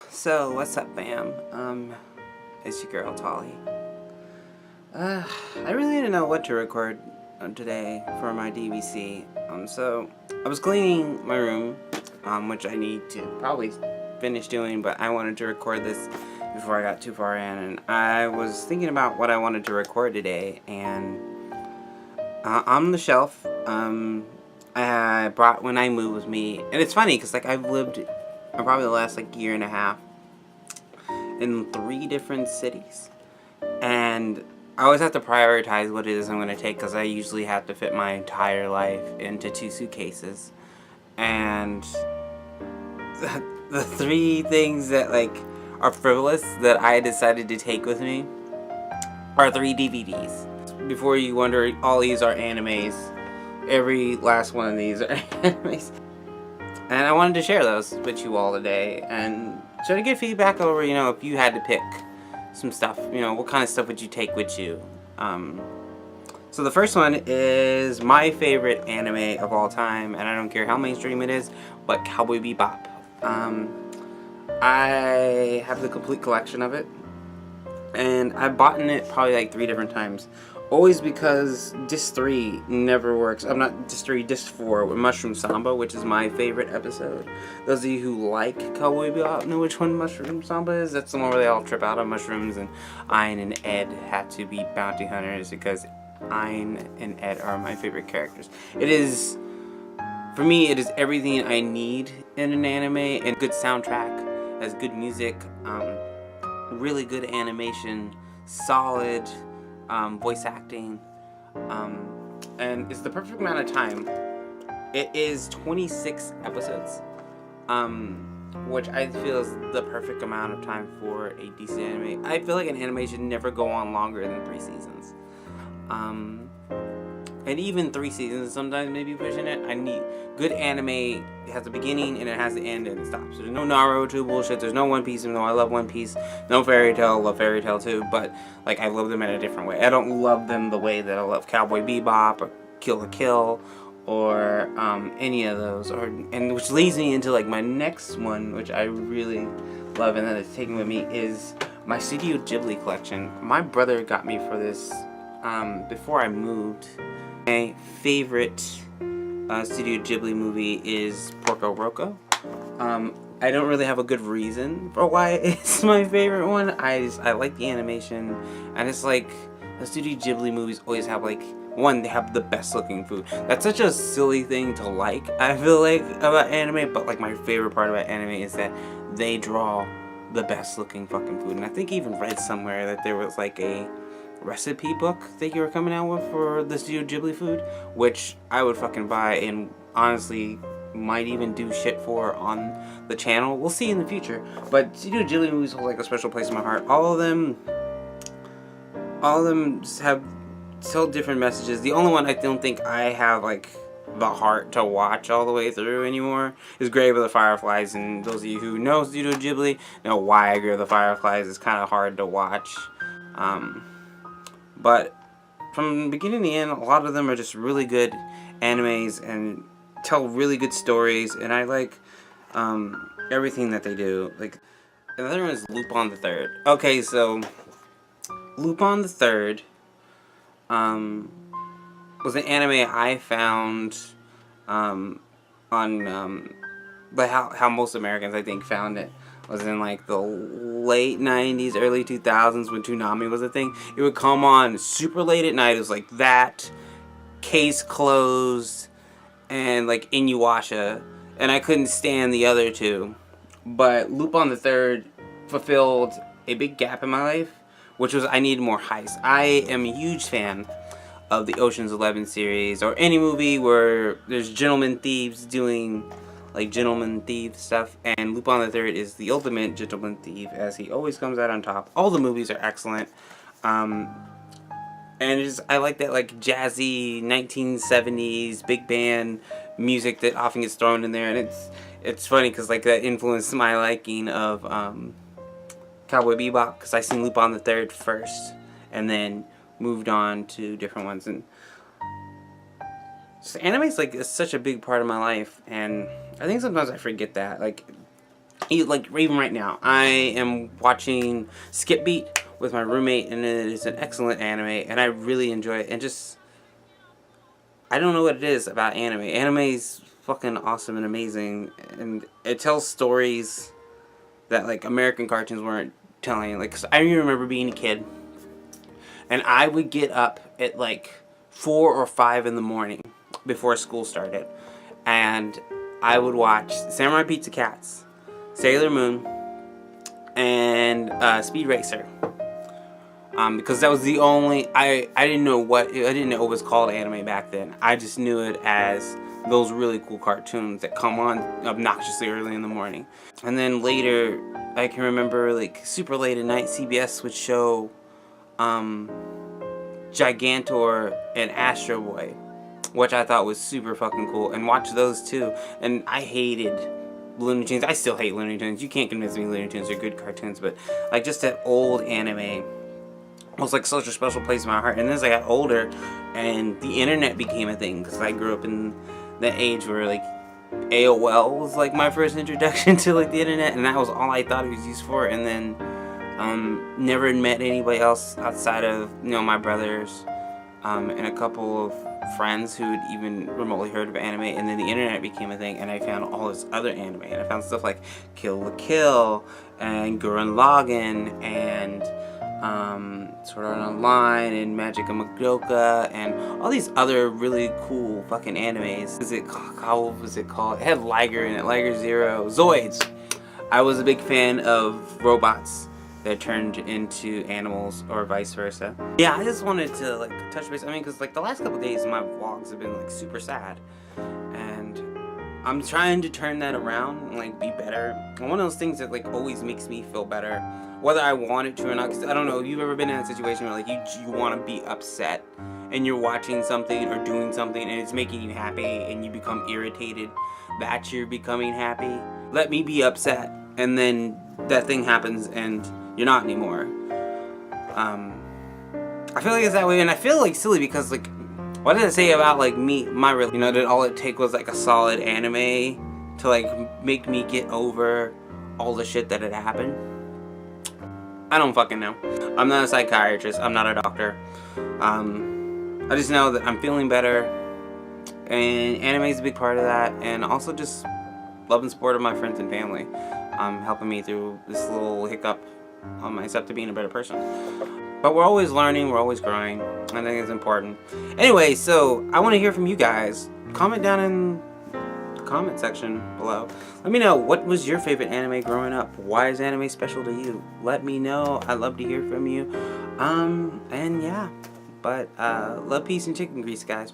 So, what's up, fam? It's your girl, Tolly. I really didn't know what to record today for my DVC. So, I was cleaning my room, which I need to probably finish doing, but I wanted to record this before I got too far in, and I was thinking about what I wanted to record today, and on the shelf, I brought When I Moved with me, and it's funny, because, like, I've lived probably the last, like, year and a half in 3 different cities, and I always have to prioritize what it is I'm going to take, because I usually have to fit my entire life into 2 suitcases, and the 3 things that, like, are frivolous that I decided to take with me are 3 DVDs. Before you wonder, all these are animes. Every last one of these are animes. And I wanted to share those with you all today, and so to get feedback over, if you had to pick some stuff, what kind of stuff would you take with you? So the first one is my favorite anime of all time, and I don't care how mainstream it is, but Cowboy Bebop. I have the complete collection of it, and I've bought it probably like 3 different times. Always because Disc 3 never works. I'm not Disc 3, Disc 4 with Mushroom Samba, which is my favorite episode. Those of you who like Cowboy Bebop know which one Mushroom Samba is. That's the one where they all trip out on mushrooms and Ein and Ed have to be bounty hunters because Ein and Ed are my favorite characters. It is, for me, it is everything I need in an anime, and good soundtrack, has good music, really good animation, solid voice acting, and it's the perfect amount of time. It is 26 episodes, which I feel is the perfect amount of time for a decent anime. I feel like an anime should never go on longer than 3 seasons. And even 3 seasons, sometimes maybe pushing it. I need good anime. It has a beginning and it has the end and it stops. There's no Naruto bullshit. There's no One Piece, even though I love One Piece. No Fairy Tail. Love Fairy Tail too, but like I love them in a different way. I don't love them the way that I love Cowboy Bebop or Kill la Kill or any of those. And which leads me into like my next one, which I really love and that it's taken with me, is my Studio Ghibli collection. My brother got me for this before I moved. My favorite Studio Ghibli movie is Porco Rosso. I don't really have a good reason for why it's my favorite one. I like the animation, and it's like the Studio Ghibli movies always have like, one, they have the best looking food. That's such a silly thing to like, I feel like, about anime, but like my favorite part about anime is that they draw the best looking fucking food. And I think I even read somewhere that there was like a recipe book that you were coming out with for the Studio Ghibli food, which I would fucking buy and honestly might even do shit for on the channel. We'll see in the future. But Studio Ghibli movies hold like a special place in my heart. All of them have tell different messages. The only one I don't think I have like the heart to watch all the way through anymore is Grave of the Fireflies, and those of you who know Studio Ghibli know why Grave of the Fireflies is kind of hard to watch. But from beginning to end, a lot of them are just really good animes and tell really good stories, and I like everything that they do. Like, another one is Lupin the Third. Okay, so Lupin the Third was an anime I found on but how most Americans I think found it was in like the late 90s, early 2000s when Toonami was a thing. It would come on super late at night. It was like that, Case Closed, and like Inuyasha, and I couldn't stand the other 2. But Lupin the Third fulfilled a big gap in my life, which was I needed more heists. I am a huge fan of the Ocean's 11 series, or any movie where there's gentleman thieves doing like gentleman thief stuff, and Lupin the Third is the ultimate gentleman thief, as he always comes out on top. All the movies are excellent, and I like that like jazzy 1970s big band music that often gets thrown in there, and it's funny because like that influenced my liking of Cowboy Bebop, because I seen Lupin the Third first, and then moved on to different ones. And so anime is like such a big part of my life, and I think sometimes I forget that. Like, like even right now, I am watching Skip Beat with my roommate, and it is an excellent anime, and I really enjoy it. And just, I don't know what it is about anime. Anime is fucking awesome and amazing, and it tells stories that like American cartoons weren't telling. Like, 'cause I remember being a kid, and I would get up at like 4 or 5 in the morning before school started, and I would watch Samurai Pizza Cats, Sailor Moon, and Speed Racer. Because that was the only, I didn't know it was called anime back then. I just knew it as those really cool cartoons that come on obnoxiously early in the morning. And then later, I can remember like super late at night, CBS would show Gigantor and Astro Boy, which I thought was super fucking cool, and watch those too. And I hated Looney Tunes. I still hate Looney Tunes. You can't convince me Looney Tunes are good cartoons, but like just that old anime was like such a special place in my heart. And then as I got older and the internet became a thing, because I grew up in the age where like AOL was like my first introduction to like the internet, and that was all I thought it was used for. And then never met anybody else outside of, you know, my brothers and a couple of friends who had even remotely heard of anime. And then the internet became a thing, and I found all this other anime, and I found stuff like Kill la Kill and Gurren Lagann and Sword Art Online and Magic of Madoka and all these other really cool fucking animes. How was it called? It had Liger in it, Liger Zero, Zoids. I was a big fan of robots that turned into animals or vice versa. Yeah, I just wanted to like touch base. I mean, because like the last couple days my vlogs have been like super sad, and I'm trying to turn that around and like be better. And one of those things that like always makes me feel better, whether I want it to or not, because I don't know, you've ever been in a situation where like you want to be upset and you're watching something or doing something and it's making you happy and you become irritated that you're becoming happy? Let me be upset, and then that thing happens and you're not anymore. I feel like it's that way, and I feel like silly because like, what did it say about like you know, that all it take was like a solid anime to like make me get over all the shit that had happened? I don't fucking know. I'm not a psychiatrist, I'm not a doctor. I just know that I'm feeling better, and anime is a big part of that, and also just love and support of my friends and family, helping me through this little hiccup on myself to being a better person. But we're always learning, we're always growing. I think it's important. Anyway, so I want to hear from you guys. Comment down in the comment section below. Let me know, what was your favorite anime growing up? Why is anime special to you? Let me know. I'd love to hear from you. And yeah. But love, peace, and chicken grease, guys.